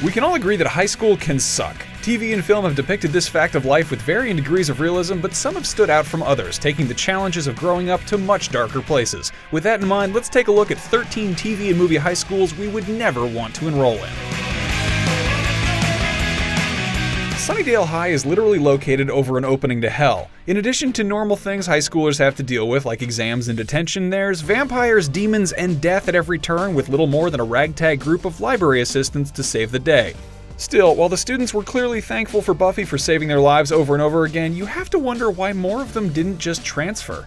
We can all agree that high school can suck. TV and film have depicted this fact of life with varying degrees of realism, but some have stood out from others, taking the challenges of growing up to much darker places. With that in mind, let's take a look at 13 TV and movie high schools we would never want to enroll in. SUNNYDALE High is literally located over an opening to hell. In addition to normal things high schoolers have to deal with, like exams and detention, there's vampires, demons, and death at every turn, with little more than a ragtag group of library assistants to save the day. Still, while the students were clearly thankful for Buffy for saving their lives over and over again, you have to wonder why more of them didn't just transfer.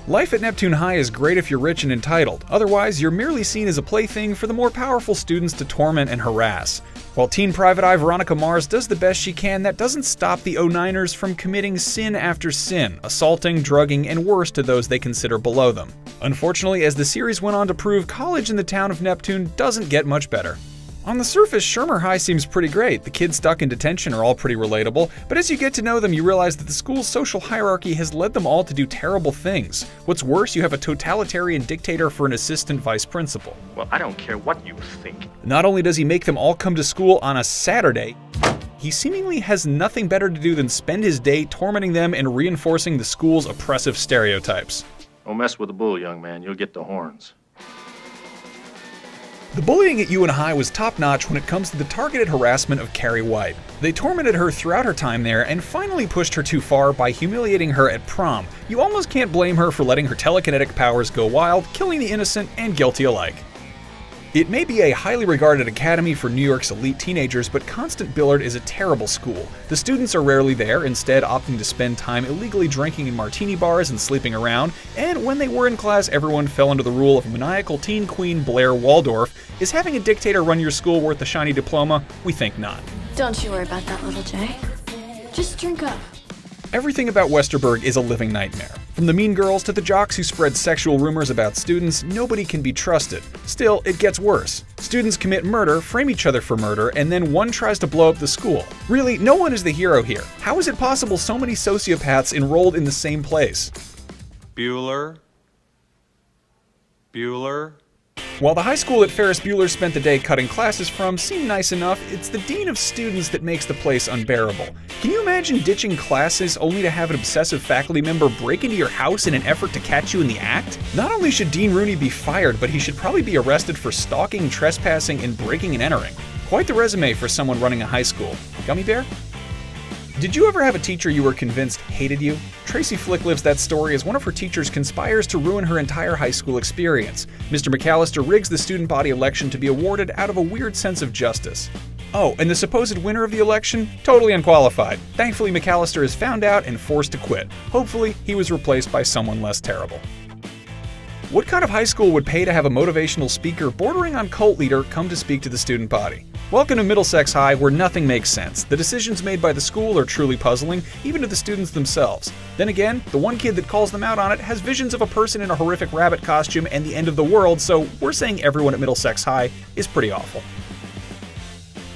Life at Neptune High is great if you're rich and entitled, otherwise you're merely seen as a plaything for the more powerful students to torment and harass. While Teen Private Eye Veronica Mars does the best she can, that doesn't stop the 09ers from committing sin after sin, assaulting, drugging, and worse to those they consider below them. Unfortunately, as the series went on to prove, college in the town of Neptune doesn't get much better. On the surface, SHERMER High seems pretty great. The kids stuck in detention are all pretty relatable, but as you get to know them, you realize that the school's social hierarchy has led them all to do terrible things. What's worse, you have a totalitarian dictator for an assistant vice principal. Well, I don't care what you think. Not only does he make them all come to school on a Saturday, he seemingly has nothing better to do than spend his day tormenting them and reinforcing the school's oppressive stereotypes. Don't mess with the bull, young man. You'll get the horns. The bullying at EWEN High was top-notch when it comes to the targeted harassment of Carrie White. They tormented her throughout her time there and finally pushed her too far by humiliating her at prom. You almost can't blame her for letting her telekinetic powers go wild, killing the innocent and guilty alike. It may be a highly regarded academy for New York's elite teenagers, but constant BILLARD is a terrible school. The students are rarely there, instead opting to spend time illegally drinking in martini bars and sleeping around, and when they were in class, everyone fell under the rule of maniacal teen queen Blair Waldorf. Is having a dictator run your school worth a shiny diploma? We think not. Don't you worry about that, little Jay. Just drink up. Everything about Westerburg is a living nightmare. From the mean girls to the jocks who spread sexual rumors about students, nobody can be trusted. Still, it gets worse. Students commit murder, frame each other for murder, and then one tries to blow up the school. Really, no one is the hero here. How is it possible so many sociopaths enrolled in the same place? Bueller. While the high school that Ferris Bueller spent the day cutting classes from seemed nice enough, it's the dean of students that makes the place unbearable. Can you imagine ditching classes only to have an obsessive faculty member break into your house in an effort to catch you in the act? Not only should Dean Rooney be fired, but he should probably be arrested for stalking, trespassing, and breaking and entering. Quite the resume for someone running a high school. Gummy bear? Did you ever have a teacher you were convinced hated you? Tracy Flick lives that story as one of her teachers conspires to ruin her entire high school experience. Mr. McAllister rigs the student body election to be awarded out of a weird sense of justice. Oh, and the supposed winner of the election? Totally unqualified. Thankfully, McAllister is found out and forced to quit. Hopefully, he was replaced by someone less terrible. What kind of high school would pay to have a motivational speaker bordering on cult leader come to speak to the student body? Welcome to Middlesex High, where nothing makes sense. The decisions made by the school are truly puzzling, even to the students themselves. Then again, the one kid that calls them out on it has visions of a person in a horrific rabbit costume and the end of the world, so we're saying everyone at Middlesex High is pretty awful.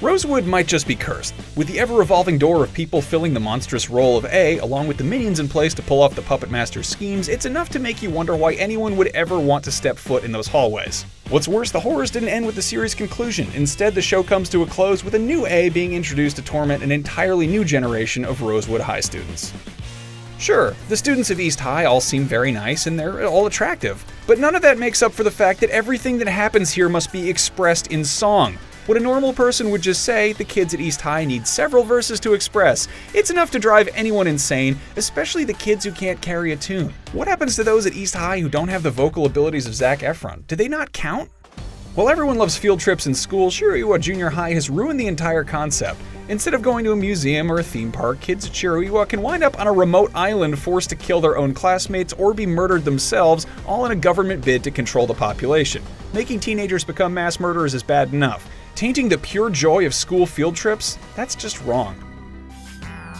Rosewood might just be cursed. With the ever-revolving door of people filling the monstrous role of A, along with the minions in place to pull off the Puppet Master's schemes, it's enough to make you wonder why anyone would ever want to step foot in those hallways. What's worse, the horrors didn't end with the series' conclusion. Instead, the show comes to a close with a new A being introduced to torment an entirely new generation of Rosewood High students. Sure, the students of East High all seem very nice and they're all attractive, but none of that makes up for the fact that everything that happens here must be expressed in song. What a normal person would just say, the kids at East High need several verses to express. It's enough to drive anyone insane, especially the kids who can't carry a tune. What happens to those at East High who don't have the vocal abilities of Zac Efron? Do they not count? While everyone loves field trips in school, SHIROIWA Junior High has ruined the entire concept. Instead of going to a museum or a theme park, kids at SHIROIWA can wind up on a remote island forced to kill their own classmates or be murdered themselves, all in a government bid to control the population. Making teenagers become mass murderers is bad enough. Tainting the pure joy of school field trips? That's just wrong.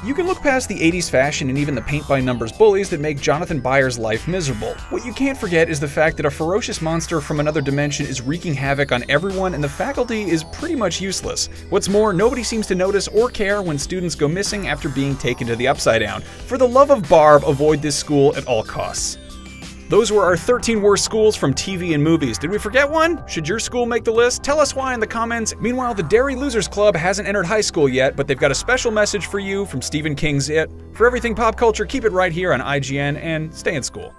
You can look past the 80s fashion and even the paint-by-numbers bullies that make Jonathan Byers' life miserable. What you can't forget is the fact that a ferocious monster from another dimension is wreaking havoc on everyone and the faculty is pretty much useless. What's more, nobody seems to notice or care when students go missing after being taken to the Upside Down. For the love of Barb, avoid this school at all costs. Those were our 13 worst schools from TV and movies. Did we forget one? Should your school make the list? Tell us why in the comments. Meanwhile, the Dairy Losers Club hasn't entered high school yet, but they've got a special message for you from Stephen King's It. For everything pop culture, keep it right here on IGN and stay in school.